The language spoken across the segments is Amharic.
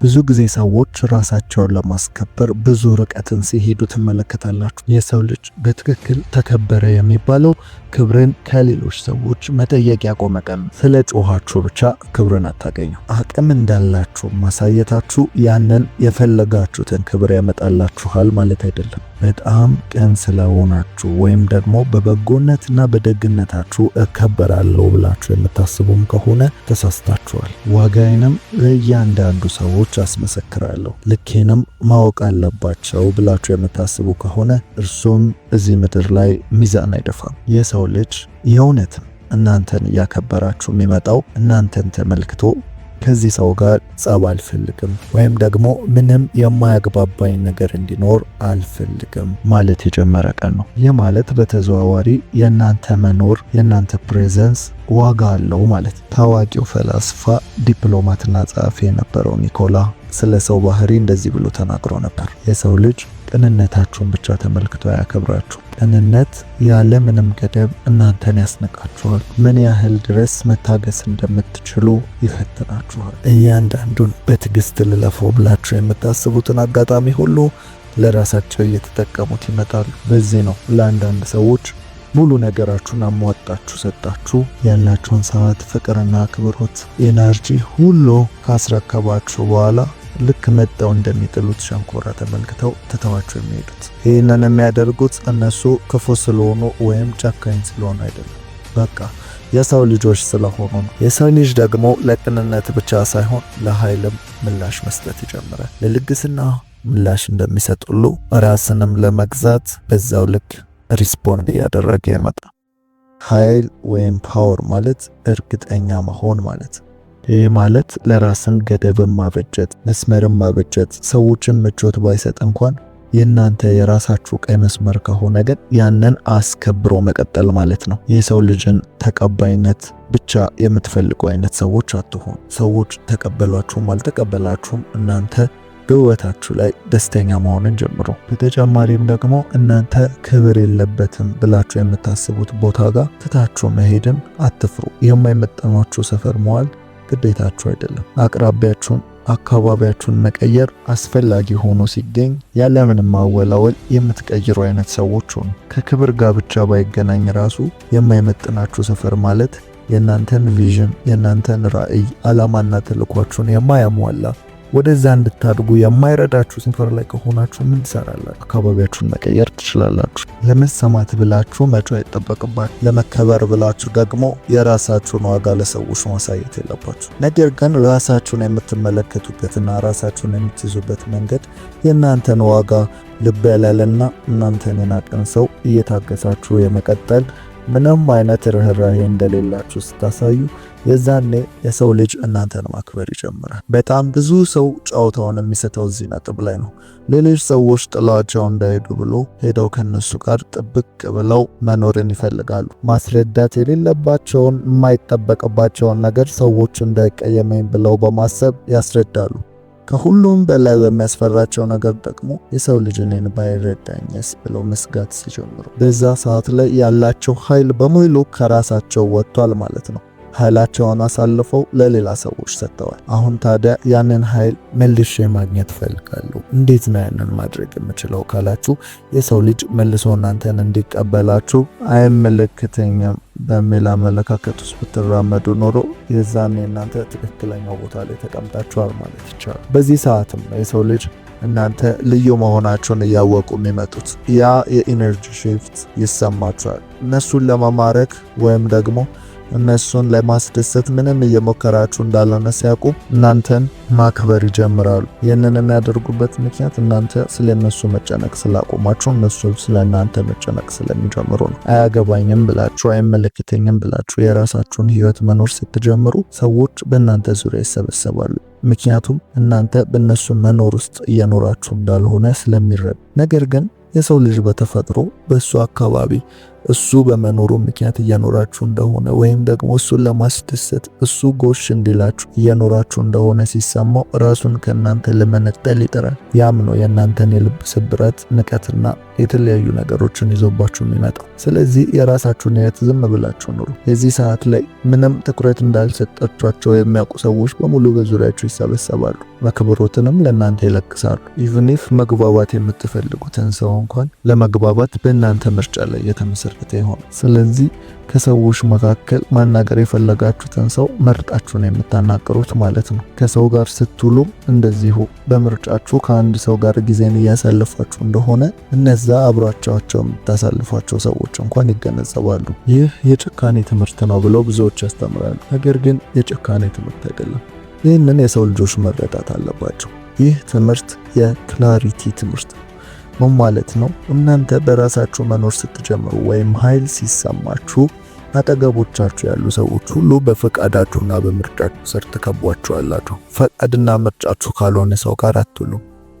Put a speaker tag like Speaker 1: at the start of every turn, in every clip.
Speaker 1: ብዙ ጊዜ ሰዎች ራሳቸውን ለማስከበር ብዙ ርቀትን ሲሄዱ ትመለከታላችሁ። የሰው ልጅ በትክክል ተከበረ የሚባለው ክብርን ከሌሎች ሰዎች መጠየቅ ያቆመ ቀን። ስለ ጮኻችሁ ብቻ ክብርን አታገኙ። አቅም እንዳላችሁ ማሳየታችሁ ያንን የፈለጋችሁትን ክብር ያመጣላችኋል ማለት አይደለም። በጣም ቅን ስለሆናችሁ ወይም ደግሞ በበጎነትና በደግነታችሁ እከበራለሁ ብላችሁ የምታስቡም ከሆነ ተሳስታችኋል። ዋጋዬንም ለእያንዳንዱ ሰዎች አስመሰክራለሁ፣ ልኬንም ማወቅ አለባቸው ብላችሁ የምታስቡ ከሆነ እርሱም እዚህ ምድር ላይ ሚዛን አይደፋም። የሰው ልጅ የእውነትም እናንተን እያከበራችሁ የሚመጣው እናንተን ተመልክቶ ከዚህ ሰው ጋር ጸብ አልፈልግም ወይም ደግሞ ምንም የማያግባባኝ ነገር እንዲኖር አልፈልግም ማለት የጀመረ ቀን ነው። ይህ ማለት በተዘዋዋሪ የእናንተ መኖር የእናንተ ፕሬዘንስ ዋጋ አለው ማለት። ታዋቂው ፈላስፋ ዲፕሎማትና ጸሐፊ የነበረው ኒኮላ ስለ ሰው ባህሪ እንደዚህ ብሎ ተናግሮ ነበር። የሰው ልጅ ቅንነታችሁን ብቻ ተመልክቶ አያከብራችሁ። ቅንነት ያለ ምንም ገደብ እናንተን ያስነቃችኋል። ምን ያህል ድረስ መታገስ እንደምትችሉ ይፈትናችኋል። እያንዳንዱን በትዕግስት ልለፈው ብላችሁ የምታስቡትን አጋጣሚ ሁሉ ለራሳቸው እየተጠቀሙት ይመጣሉ። በዚህ ነው ለአንዳንድ ሰዎች ሙሉ ነገራችሁን አሟጣችሁ ሰጣችሁ ያላችሁን ሰዓት፣ ፍቅርና አክብሮት፣ ኤነርጂ ሁሉ ካስረከባችሁ በኋላ ልክ መጣው እንደሚጥሉት ሸንኮራ ተመልክተው ትተዋቸው የሚሄዱት። ይህንን የሚያደርጉት እነሱ ክፉ ስለሆኑ ወይም ጨካኝ ስለሆኑ አይደለም፣ በቃ የሰው ልጆች ስለሆኑ ነው። የሰው ልጅ ደግሞ ለቅንነት ብቻ ሳይሆን ለኃይልም ምላሽ መስጠት ይጀምራል። ለልግስና ምላሽ እንደሚሰጥ ሁሉ ራስንም ለመግዛት በዛው ልክ ሪስፖንድ እያደረገ ይመጣል። ኃይል ወይም ፓወር ማለት እርግጠኛ መሆን ማለት። ይህ ማለት ለራስን ገደብን ማበጀት፣ መስመርን ማበጀት። ሰዎችን ምቾት ባይሰጥ እንኳን የእናንተ የራሳችሁ ቀይ መስመር ከሆነ ግን ያንን አስከብሮ መቀጠል ማለት ነው። የሰው ልጅን ተቀባይነት ብቻ የምትፈልጉ አይነት ሰዎች አትሆኑ። ሰዎች ተቀበሏችሁም አልተቀበላችሁም እናንተ በህይወታችሁ ላይ ደስተኛ መሆንን ጀምሩ። በተጨማሪም ደግሞ እናንተ ክብር የለበትም ብላችሁ የምታስቡት ቦታ ጋር ትታችሁ መሄድን አትፍሩ። የማይመጠናችሁ ሰፈር መዋል ግዴታችሁ አይደለም። አቅራቢያችሁን አካባቢያችሁን መቀየር አስፈላጊ ሆኖ ሲገኝ ያለምንም ማወላወል የምትቀይሩ አይነት ሰዎች ሆኑ። ከክብር ጋር ብቻ ባይገናኝ ራሱ የማይመጥናችሁ ሰፈር ማለት የእናንተን ቪዥን፣ የእናንተን ራዕይ፣ ዓላማና ተልኳችሁን የማያሟላ ወደዛ እንድታድጉ የማይረዳችሁ ሰፈር ላይ ከሆናችሁ ምን ትሰራላችሁ? አካባቢያችሁን መቀየር ትችላላችሁ። ለመሰማት ብላችሁ መጮህ አይጠበቅባችሁ። ለመከበር ብላችሁ ደግሞ የራሳችሁን ዋጋ ለሰዎች ማሳየት የለባችሁ። ነገር ግን ራሳችሁን የምትመለከቱበትና ራሳችሁን የምትይዙበት መንገድ የእናንተን ዋጋ ልብ ያላለና እናንተን የናቀን ሰው እየታገሳችሁ የመቀጠል ምንም አይነት ርህራሄ እንደሌላችሁ ስታሳዩ የዛኔ የሰው ልጅ እናንተን ማክበር ይጀምራል። በጣም ብዙ ሰው ጨዋታውን የሚሰተው እዚህ ነጥብ ላይ ነው። ሌሎች ሰዎች ጥሏቸው እንዳይሄዱ ብሎ ሄደው ከነሱ ጋር ጥብቅ ብለው መኖርን ይፈልጋሉ። ማስረዳት የሌለባቸውን የማይጠበቅባቸውን ነገር ሰዎች እንዳይቀየመኝ ብለው በማሰብ ያስረዳሉ። ከሁሉም በላይ በሚያስፈራቸው ነገር ደግሞ የሰው ልጅ እኔን ባይረዳኝስ ብለው መስጋት ሲጀምሩ በዛ ሰዓት ላይ ያላቸው ኃይል በሙሉ ከራሳቸው ወጥቷል ማለት ነው። ኃይላቸውን አሳልፈው ለሌላ ሰዎች ሰጥተዋል። አሁን ታዲያ ያንን ኃይል መልሼ ማግኘት ፈልጋለሁ። እንዴት ነው ያንን ማድረግ የምችለው ካላችሁ የሰው ልጅ መልሶ እናንተን እንዲቀበላችሁ አይመለከተኝም በሚል አመለካከት ውስጥ ብትራመዱ ኖሮ የዛኔ እናንተ ትክክለኛው ቦታ ላይ ተቀምጣችኋል ማለት ይቻላል። በዚህ ሰዓትም የሰው ልጅ እናንተ ልዩ መሆናችሁን እያወቁ የሚመጡት ያ የኢነርጂ shift ይሰማችኋል። እነሱን ለመማረክ ወይም ደግሞ እነሱን ለማስደሰት ምንም እየሞከራችሁ እንዳልሆነ ሲያውቁ እናንተን ማክበር ይጀምራሉ። ይህንን የሚያደርጉበት ምክንያት እናንተ ስለነሱ መጨነቅ ስላቆማችሁ እነሱ ስለናንተ መጨነቅ ስለሚጀምሩ ነው። አያገባኝም ብላችሁ አይመለከተኝም ብላችሁ የራሳችሁን ህይወት መኖር ስትጀምሩ ሰዎች በእናንተ ዙሪያ ይሰበሰባሉ። ምክንያቱም እናንተ በእነሱ መኖር ውስጥ እየኖራችሁ እንዳልሆነ ስለሚረዱ። ነገር ግን የሰው ልጅ በተፈጥሮ በሱ አካባቢ እሱ በመኖሩ ምክንያት እየኖራችሁ እንደሆነ ወይም ደግሞ እሱን ለማስደሰት እሱ ጎሽ እንዲላችሁ እየኖራችሁ እንደሆነ ሲሰማው ራሱን ከእናንተ ለመነጠል ይጥራል። ያም ነው የእናንተን የልብ ስብራት፣ ንቀትና የተለያዩ ነገሮችን ይዞባችሁ የሚመጣው። ስለዚህ የራሳችሁን ሕይወት ዝም ብላችሁ ኑሩ። የዚህ ሰዓት ላይ ምንም ትኩረት እንዳልሰጣችኋቸው የሚያውቁ ሰዎች በሙሉ በዙሪያችሁ ይሰበሰባሉ፣ አክብሮትንም ለእናንተ ይለግሳሉ። ኢቭን ኢፍ መግባባት የምትፈልጉትን ሰው እንኳን ለመግባባት በእናንተ ምርጫ ላይ የተመሰረተ ይሆናል። ስለዚህ ከሰዎች መካከል ማናገር የፈለጋችሁትን ሰው መርጣችሁ ነው የምታናገሩት ማለት ነው። ከሰው ጋር ስትውሉ እንደዚሁ በምርጫችሁ ከአንድ ሰው ጋር ጊዜን እያሳለፋችሁ እንደሆነ እነዛ አብሯቸው የምታሳልፏቸው ሰዎች እንኳን ይገነዘባሉ። ይህ የጭካኔ ትምህርት ነው ብለው ብዙዎች ያስተምራሉ። ነገር ግን የጭካኔ ትምህርት አይደለም። ይህንን የሰው ልጆች መረዳት አለባቸው። ይህ ትምህርት የክላሪቲ ትምህርት ነው። ምን ማለት ነው? እናንተ በራሳችሁ መኖር ስትጀምሩ ወይም ኃይል ሲሰማችሁ አጠገቦቻችሁ ያሉ ሰዎች ሁሉ በፈቃዳችሁና በምርጫችሁ ስር ተከቧቸዋላችሁ። ፈቃድና ምርጫችሁ ካልሆነ ሰው ጋር አትውሉ።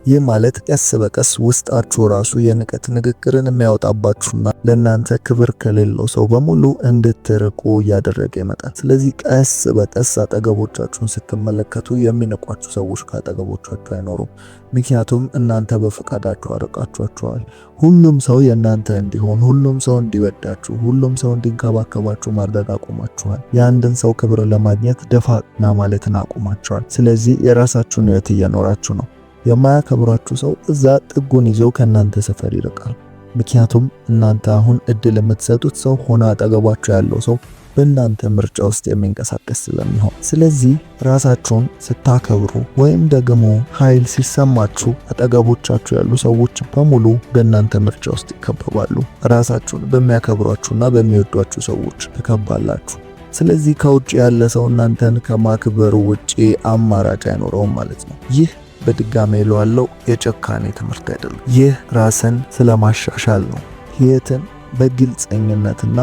Speaker 1: ይህ ማለት ቀስ በቀስ ውስጣችሁ ራሱ የንቀት ንግግርን የሚያወጣባችሁና ለእናንተ ክብር ከሌለው ሰው በሙሉ እንድትርቁ እያደረገ ይመጣል። ስለዚህ ቀስ በቀስ አጠገቦቻችሁን ስትመለከቱ የሚንቋችሁ ሰዎች ከአጠገቦቻችሁ አይኖሩም። ምክንያቱም እናንተ በፈቃዳችሁ አርቃችኋቸዋል። ሁሉም ሰው የእናንተ እንዲሆን፣ ሁሉም ሰው እንዲወዳችሁ፣ ሁሉም ሰው እንዲንከባከባችሁ ማድረግ አቁማችኋል። የአንድን ሰው ክብር ለማግኘት ደፋና ማለትን አቁማችኋል። ስለዚህ የራሳችሁን ሕይወት እየኖራችሁ ነው። የማያከብራችሁ ሰው እዛ ጥጉን ይዘው ከእናንተ ሰፈር ይርቃል። ምክንያቱም እናንተ አሁን እድል የምትሰጡት ሰው ሆነ አጠገባችሁ ያለው ሰው በእናንተ ምርጫ ውስጥ የሚንቀሳቀስ ስለሚሆን፣ ስለዚህ ራሳችሁን ስታከብሩ ወይም ደግሞ ኃይል ሲሰማችሁ አጠገቦቻችሁ ያሉ ሰዎች በሙሉ በእናንተ ምርጫ ውስጥ ይከበባሉ። ራሳችሁን በሚያከብሯችሁና በሚወዷችሁ ሰዎች ተከባላችሁ። ስለዚህ ከውጭ ያለ ሰው እናንተን ከማክበሩ ውጪ አማራጭ አይኖረውም ማለት ነው። ይህ በድጋሜ እለዋለሁ የጭካኔ ትምህርት አይደለም። ይህ ራስን ስለማሻሻል ነው። ሕይወትን በግልጸኝነትና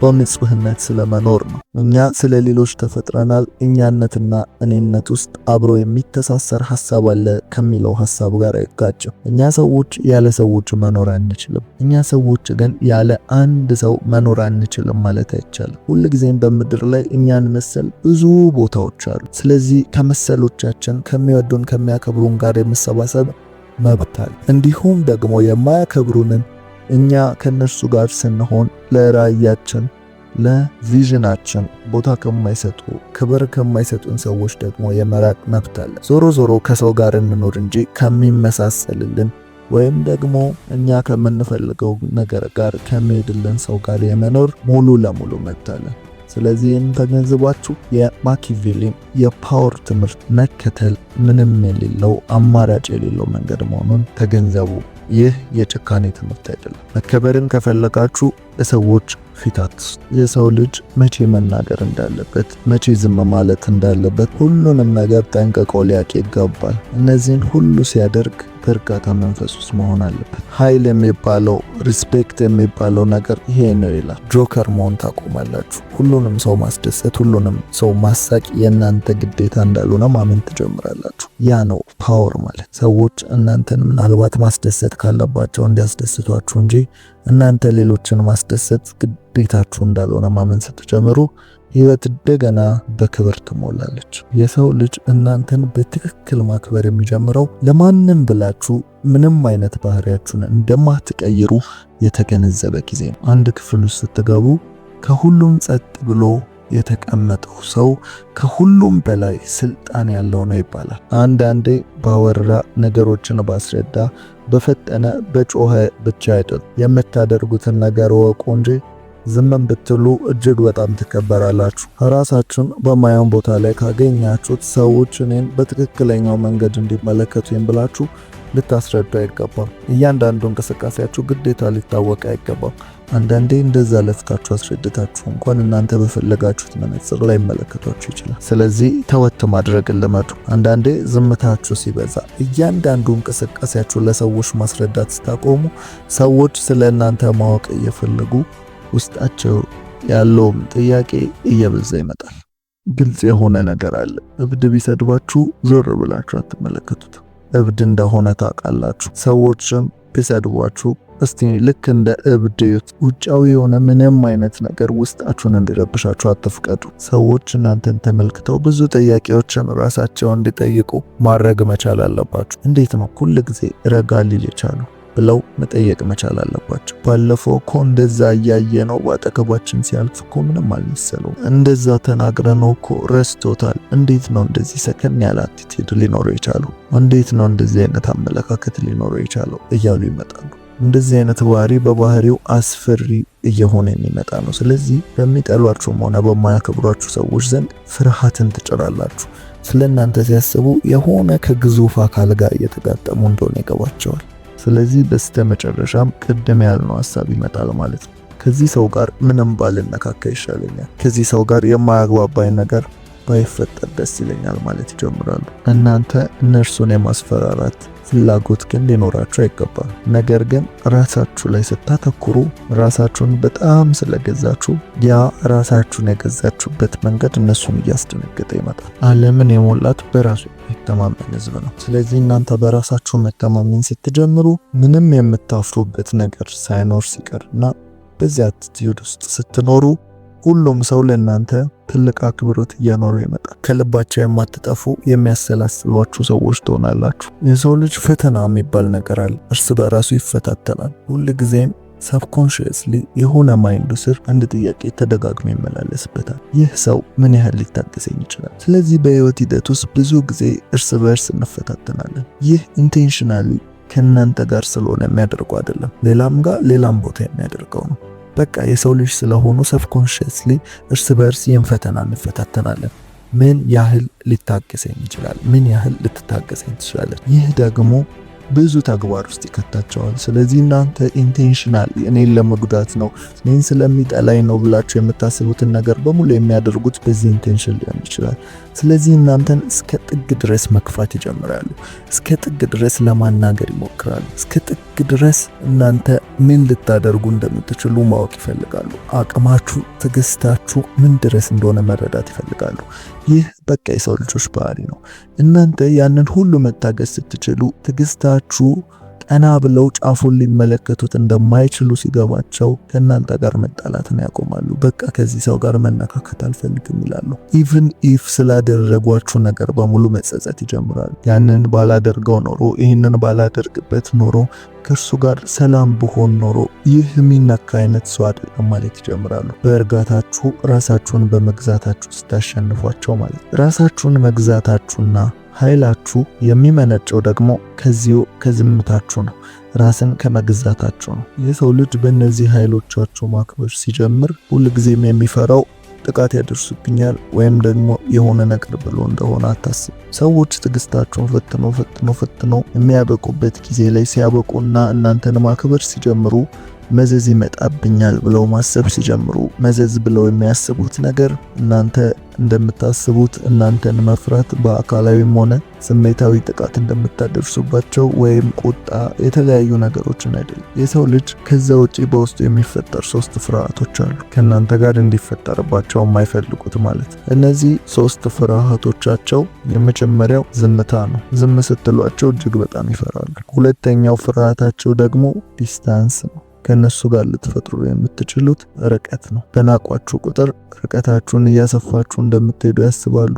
Speaker 1: በንጹህነት ስለመኖር ነው። እኛ ስለ ሌሎች ተፈጥረናል። እኛነትና እኔነት ውስጥ አብሮ የሚተሳሰር ሐሳብ አለ ከሚለው ሐሳብ ጋር አይጋጭም። እኛ ሰዎች ያለ ሰዎች መኖር አንችልም። እኛ ሰዎች ግን ያለ አንድ ሰው መኖር አንችልም ማለት አይቻልም። ሁልጊዜም በምድር ላይ እኛን መሰል ብዙ ቦታዎች አሉ። ስለዚህ ከመሰሎቻችን ከሚወዱን ከሚያከብሩን ጋር የመሰባሰብ መብት አለ። እንዲሁም ደግሞ የማያከብሩንን እኛ ከነሱ ጋር ስንሆን ለራእያችን ለቪዥናችን ቦታ ከማይሰጡ ክብር ከማይሰጡን ሰዎች ደግሞ የመራቅ መብት አለ። ዞሮ ዞሮ ከሰው ጋር እንኖር እንጂ ከሚመሳሰልልን ወይም ደግሞ እኛ ከምንፈልገው ነገር ጋር ከሚሄድልን ሰው ጋር የመኖር ሙሉ ለሙሉ መብት አለ። ስለዚህ ተገንዝባችሁ የማኪያቬሊን የፓወር ትምህርት መከተል ምንም የሌለው አማራጭ የሌለው መንገድ መሆኑን ተገንዘቡ። ይህ የጭካኔ ትምህርት አይደለም። መከበርን ከፈለጋችሁ ለሰዎች ፊት አትስጡ። የሰው ልጅ መቼ መናገር እንዳለበት፣ መቼ ዝም ማለት እንዳለበት ሁሉንም ነገር ጠንቅቆ ሊያውቅ ይገባል። እነዚህን ሁሉ ሲያደርግ በእርጋታ መንፈስ ውስጥ መሆን አለበት። ኃይል የሚባለው ሪስፔክት የሚባለው ነገር ይሄ ነው ይላል። ጆከር መሆን ታቆማላችሁ። ሁሉንም ሰው ማስደሰት፣ ሁሉንም ሰው ማሳቅ የእናንተ ግዴታ እንዳልሆነ ማመን ትጀምራላችሁ። ያ ነው ፓወር ማለት። ሰዎች እናንተን ምናልባት ማስደሰት ካለባቸው እንዲያስደስቷችሁ እንጂ እናንተ ሌሎችን ማስደሰት ግዴታችሁ እንዳልሆነ ማመን ስትጀምሩ ሕይወት እንደገና በክብር ትሞላለች። የሰው ልጅ እናንተን በትክክል ማክበር የሚጀምረው ለማንም ብላችሁ ምንም አይነት ባህሪያችሁን እንደማትቀይሩ የተገነዘበ ጊዜ ነው። አንድ ክፍል ውስጥ ስትገቡ ከሁሉም ጸጥ ብሎ የተቀመጠው ሰው ከሁሉም በላይ ስልጣን ያለው ነው ይባላል። አንዳንዴ ባወራ ነገሮችን ባስረዳ በፈጠነ በጮኸ ብቻ አይደል። የምታደርጉትን ነገር ወቁ እንጂ ዝምም ብትሉ እጅግ በጣም ትከበራላችሁ። ራሳችሁን በማየን ቦታ ላይ ካገኛችሁት ሰዎች እኔን በትክክለኛው መንገድ እንዲመለከቱኝ ብላችሁ ልታስረዱ አይገባም። እያንዳንዱ እንቅስቃሴያችሁ ግዴታ ሊታወቅ አይገባም። አንዳንዴ እንደዛ ለፍታችሁ አስረድታችሁ እንኳን እናንተ በፈለጋችሁት መነጽር ላይ መለከቷችሁ ይችላል። ስለዚህ ተወት ማድረግ ልመዱ። አንዳንዴ ዝምታችሁ ሲበዛ እያንዳንዱ እንቅስቃሴያችሁ ለሰዎች ማስረዳት ስታቆሙ ሰዎች ስለ እናንተ ማወቅ እየፈለጉ ውስጣቸው ያለውም ጥያቄ እየበዛ ይመጣል። ግልጽ የሆነ ነገር አለ። እብድ ቢሰድባችሁ ዞር ብላችሁ አትመለከቱት። እብድ እንደሆነ ታውቃላችሁ። ሰዎችም ቢሰድቧችሁ እስቲ ልክ እንደ እብድ ውጫዊ የሆነ ምንም አይነት ነገር ውስጣችሁን እንዲረብሻችሁ አትፍቀዱ። ሰዎች እናንተን ተመልክተው ብዙ ጥያቄዎችን ራሳቸውን እንዲጠይቁ ማድረግ መቻል አለባችሁ። እንዴት ነው ሁል ጊዜ ረጋ ሊል የቻሉ ብለው መጠየቅ መቻል አለባቸው። ባለፈው እኮ እንደዛ እያየ ነው በአጠገባችን ሲያልፍ እኮ ምንም አልመሰለው፣ እንደዛ ተናግረነው እኮ ረስቶታል። እንዴት ነው እንደዚህ ሰከን ያለ አቲቲዩድ ሊኖረው የቻለው? እንዴት ነው እንደዚህ አይነት አመለካከት ሊኖረው የቻለው? እያሉ ይመጣሉ። እንደዚህ አይነት ባህሪ በባህሪው አስፈሪ እየሆነ የሚመጣ ነው። ስለዚህ በሚጠሏችሁም ሆነ በማያከብሯችሁ ሰዎች ዘንድ ፍርሃትን ትጭራላችሁ። ስለእናንተ ሲያስቡ የሆነ ከግዙፍ አካል ጋር እየተጋጠሙ እንደሆነ ይገባቸዋል። ስለዚህ በስተመጨረሻም ቅድም ያልነው ሐሳብ ይመጣል ማለት ነው። ከዚህ ሰው ጋር ምንም ባልነካካ ይሻለኛል፣ ከዚህ ሰው ጋር የማያግባባኝ ነገር ባይፈጠር ደስ ይለኛል ማለት ይጀምራሉ። እናንተ እነርሱን የማስፈራራት ፍላጎት ግን ሊኖራችሁ አይገባም። ነገር ግን ራሳችሁ ላይ ስታተኩሩ ራሳችሁን በጣም ስለገዛችሁ ያ ራሳችሁን የገዛችሁበት መንገድ እነሱን እያስደነገጠ ይመጣል። ዓለምን የሞላት በራሱ የሚተማመን ሕዝብ ነው። ስለዚህ እናንተ በራሳችሁ መተማመን ስትጀምሩ ምንም የምታፍሩበት ነገር ሳይኖር ሲቀርና በዚያ አቲቲዩድ ውስጥ ስትኖሩ ሁሉም ሰው ለእናንተ ትልቅ አክብሮት እያኖረ ይመጣል። ከልባቸው የማትጠፉ የሚያሰላስሏችሁ ሰዎች ትሆናላችሁ። የሰው ልጅ ፈተና የሚባል ነገር አለ። እርስ በራሱ ይፈታተናል። ሁልጊዜም ሰብኮንሺየስሊ የሆነ ማይንዱ ስር አንድ ጥያቄ ተደጋግሞ ይመላለስበታል። ይህ ሰው ምን ያህል ሊታገሰኝ ይችላል? ስለዚህ በህይወት ሂደት ውስጥ ብዙ ጊዜ እርስ በርስ እንፈታተናለን። ይህ ኢንቴንሽናሊ ከእናንተ ጋር ስለሆነ የሚያደርገው አይደለም፣ ሌላም ቦታ የሚያደርገው ነው። በቃ የሰው ልጅ ስለሆኑ ሰብኮንሺየስሊ እርስ በርስ ፈተና እንፈታተናለን። ምን ያህል ሊታገሰኝ ይችላል? ምን ያህል ልትታገሰኝ ትችላለች? ይህ ደግሞ ብዙ ተግባር ውስጥ ይከታቸዋል። ስለዚህ እናንተ ኢንቴንሽናል እኔን ለመጉዳት ነው፣ እኔን ስለሚጠላኝ ነው ብላችሁ የምታስቡትን ነገር በሙሉ የሚያደርጉት በዚህ ኢንቴንሽን ሊሆን ይችላል። ስለዚህ እናንተን እስከ ጥግ ድረስ መክፋት ይጀምራሉ። እስከ ጥግ ድረስ ለማናገር ይሞክራሉ። እስከ ጥግ ድረስ እናንተ ምን ልታደርጉ እንደምትችሉ ማወቅ ይፈልጋሉ። አቅማችሁ፣ ትዕግስታችሁ ምን ድረስ እንደሆነ መረዳት ይፈልጋሉ። ይህ በቃ የሰው ልጆች ባህሪ ነው። እናንተ ያንን ሁሉ መታገስ ስትችሉ ትዕግስታችሁ ቀና ብለው ጫፉን ሊመለከቱት እንደማይችሉ ሲገባቸው ከእናንተ ጋር መጣላትን ያቆማሉ። በቃ ከዚህ ሰው ጋር መነካከት አልፈልግም ይላሉ። ኢቭን ኢፍ ስላደረጓችሁ ነገር በሙሉ መጸጸት ይጀምራሉ። ያንን ባላደርገው ኖሮ፣ ይህንን ባላደርግበት ኖሮ፣ ከእርሱ ጋር ሰላም ብሆን ኖሮ ይህ የሚነካ አይነት ሰው አይደለም ማለት ይጀምራሉ። በእርጋታችሁ ራሳችሁን በመግዛታችሁ ስታሸንፏቸው ማለት ራሳችሁን መግዛታችሁና ኃይላችሁ የሚመነጨው ደግሞ ከዝምታችሁ ነው። ራስን ከመግዛታችሁ ነው። የሰው ልጅ በእነዚህ ኃይሎቻችሁ ማክበር ሲጀምር ሁልጊዜም የሚፈራው ጥቃት ያደርሱብኛል ወይም ደግሞ የሆነ ነገር ብሎ እንደሆነ አታስብ። ሰዎች ትዕግስታቸውን ፈትነው የሚያበቁበት ጊዜ ላይ ሲያበቁና እናንተን ማክበር ሲጀምሩ መዘዝ ይመጣብኛል ብለው ማሰብ ሲጀምሩ መዘዝ ብለው የሚያስቡት ነገር እናንተ እንደምታስቡት እናንተን መፍራት በአካላዊም ሆነ ስሜታዊ ጥቃት እንደምታደርሱባቸው ወይም ቁጣ፣ የተለያዩ ነገሮችን አይደለም። የሰው ልጅ ከዛ ውጪ በውስጡ የሚፈጠር 3 ፍርሃቶች አሉ፣ ከእናንተ ጋር እንዲፈጠርባቸው የማይፈልጉት ማለት። እነዚህ 3 ፍርሃቶቻቸው የመጀመሪያው ዝምታ ነው። ዝም ስትሏቸው እጅግ በጣም ይፈራሉ። ሁለተኛው ፍርሃታቸው ደግሞ ዲስታንስ ነው። ከነሱ ጋር ልትፈጥሩ የምትችሉት ርቀት ነው። በናቋችሁ ቁጥር ርቀታችሁን እያሰፋችሁ እንደምትሄዱ ያስባሉ።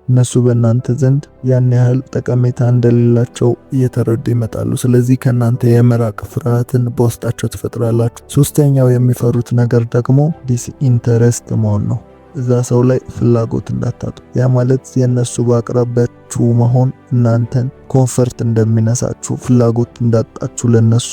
Speaker 1: እነሱ በእናንተ ዘንድ ያን ያህል ጠቀሜታ እንደሌላቸው እየተረዱ ይመጣሉ። ስለዚህ ከእናንተ የመራቅ ፍርሃትን በውስጣቸው ትፈጥራላችሁ። ሶስተኛው የሚፈሩት ነገር ደግሞ ዲስኢንተረስት መሆን ነው። እዛ ሰው ላይ ፍላጎት እንዳታጡ። ያ ማለት የነሱ በአቅራቢያችሁ መሆን እናንተን ኮንፈርት እንደሚነሳችሁ፣ ፍላጎት እንዳጣችሁ ለነሱ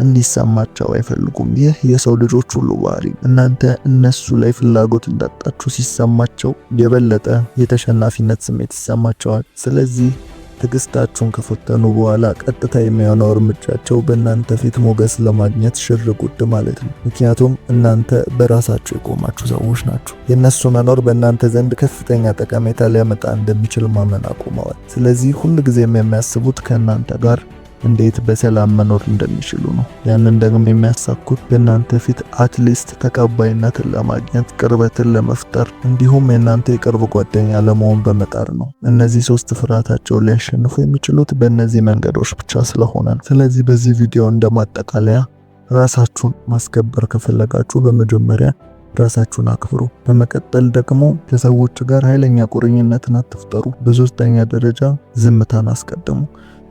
Speaker 1: እንዲሰማቸው አይፈልጉም። ይህ የሰው ልጆች ሁሉ ባህሪ። እናንተ እነሱ ላይ ፍላጎት እንዳጣችሁ ሲሰማቸው የበለጠ የተሸናፊነት ስሜት ይሰማቸዋል። ስለዚህ ትዕግስታችሁን ከፈተኑ በኋላ ቀጥታ የሚሆነው እርምጃቸው በእናንተ ፊት ሞገስ ለማግኘት ሽር ጉድ ማለት ነው። ምክንያቱም እናንተ በራሳችሁ የቆማችሁ ሰዎች ናችሁ። የእነሱ መኖር በእናንተ ዘንድ ከፍተኛ ጠቀሜታ ሊያመጣ እንደሚችል ማመን አቁመዋል። ስለዚህ ሁልጊዜም የሚያስቡት ከእናንተ ጋር እንዴት በሰላም መኖር እንደሚችሉ ነው። ያንን ደግሞ የሚያሳኩት በእናንተ ፊት አትሊስት ተቀባይነትን ለማግኘት ቅርበትን ለመፍጠር እንዲሁም የእናንተ የቅርብ ጓደኛ ለመሆን በመጣር ነው። እነዚህ 3 ፍርሃታቸውን ሊያሸንፉ የሚችሉት በእነዚህ መንገዶች ብቻ ስለሆነ ነው። ስለዚህ በዚህ ቪዲዮ እንደማጠቃለያ ራሳችሁን ማስከበር ከፈለጋችሁ በመጀመሪያ ራሳችሁን አክብሩ። በመቀጠል ደግሞ ከሰዎች ጋር ኃይለኛ ቁርኝነትን አትፍጠሩ። በሶስተኛ ደረጃ ዝምታን አስቀድሙ።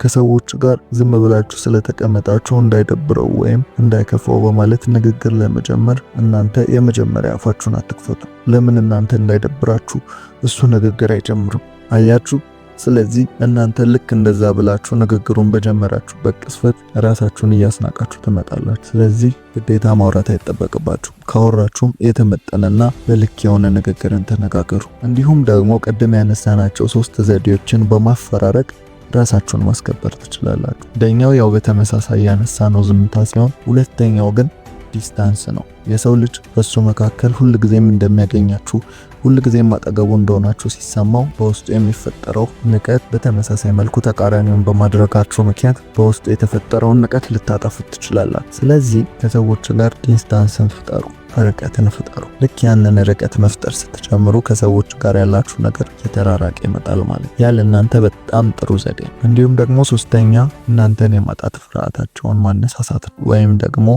Speaker 1: ከሰዎች ጋር ዝም ብላችሁ ስለተቀመጣችሁ እንዳይደብረው ወይም እንዳይከፋው በማለት ንግግር ለመጀመር እናንተ የመጀመሪያ አፋችሁን አትክፈቱ። ለምን እናንተ እንዳይደብራችሁ እሱ ንግግር አይጀምርም። አያችሁ? ስለዚህ እናንተ ልክ እንደዛ ብላችሁ ንግግሩን በጀመራችሁበት ቅስፈት ራሳችሁን እያስናቃችሁ ትመጣላችሁ። ስለዚህ ግዴታ ማውራት አይጠበቅባችሁ። ካወራችሁም የተመጠነና በልክ የሆነ ንግግርን ተነጋገሩ። እንዲሁም ደግሞ ቀደም ያነሳናቸው 3 ዘዴዎችን በማፈራረቅ ራሳችሁን ማስከበር ትችላላችሁ። አንደኛው ያው በተመሳሳይ ያነሳነው ዝምታ ሲሆን ሁለተኛው ግን ዲስታንስ ነው። የሰው ልጅ በሱ መካከል ሁልጊዜም እንደሚያገኛችሁ ሁልጊዜም አጠገቡ እንደሆናችሁ ሲሰማው በውስጡ የሚፈጠረው ንቀት በተመሳሳይ መልኩ ተቃራኒውን በማድረጋችሁ ምክንያት በውስጡ የተፈጠረውን ንቀት ልታጠፉት ትችላላችሁ። ስለዚህ ከሰዎች ጋር ዲስታንስን ፍጠሩ፣ ርቀትን ፍጠሩ። ልክ ያንን ርቀት መፍጠር ስትጀምሩ ከሰዎች ጋር ያላችሁ ነገር የተራራቀ ይመጣል ማለት ያ ለእናንተ በጣም ጥሩ ዘዴ። እንዲሁም ደግሞ ሶስተኛ እናንተን የማጣት ፍርሃታቸውን ማነሳሳት ነው። ወይም ደግሞ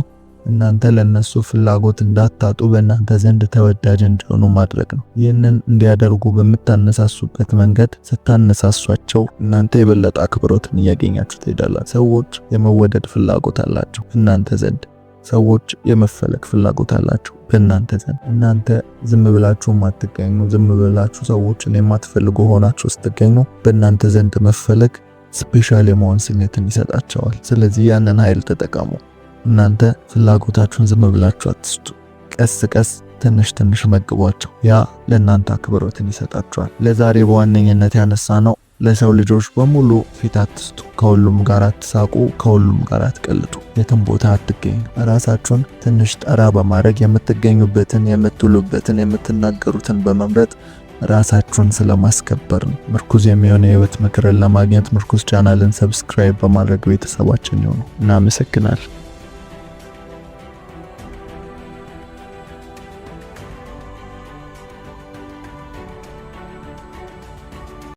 Speaker 1: እናንተ ለነሱ ፍላጎት እንዳታጡ በእናንተ ዘንድ ተወዳጅ እንዲሆኑ ማድረግ ነው። ይህንን እንዲያደርጉ በምታነሳሱበት መንገድ ስታነሳሷቸው እናንተ የበለጠ አክብሮትን እያገኛችሁ ትሄዳላችሁ። ሰዎች የመወደድ ፍላጎት አላቸው እናንተ ዘንድ። ሰዎች የመፈለግ ፍላጎት አላቸው በእናንተ ዘንድ። እናንተ ዝም ብላችሁ ማትገኙ፣ ዝም ብላችሁ ሰዎችን የማትፈልጉ ሆናችሁ ስትገኙ በእናንተ ዘንድ መፈለግ ስፔሻል የመሆን ስሜትን ይሰጣቸዋል። ስለዚህ ያንን ኃይል ተጠቀሙ። እናንተ ፍላጎታችሁን ዝም ብላችሁ አትስጡ። ቀስ ቀስ ትንሽ ትንሽ መግቧቸው። ያ ለእናንተ አክብሮትን ይሰጣቸዋል። ለዛሬ በዋነኝነት ያነሳነው ለሰው ልጆች በሙሉ ፊት አትስጡ፣ ከሁሉም ጋር አትሳቁ፣ ከሁሉም ጋር አትቀልጡ፣ የትም ቦታ አትገኙ። ራሳችሁን ትንሽ ጠራ በማድረግ የምትገኙበትን፣ የምትውሉበትን፣ የምትናገሩትን በመምረጥ ራሳችሁን ስለማስከበር ነው። ምርኩዝ የሚሆን የህይወት ምክርን ለማግኘት ምርኩዝ ቻናልን ሰብስክራይብ በማድረግ ቤተሰባችን ይሁኑ። እናመሰግናለን።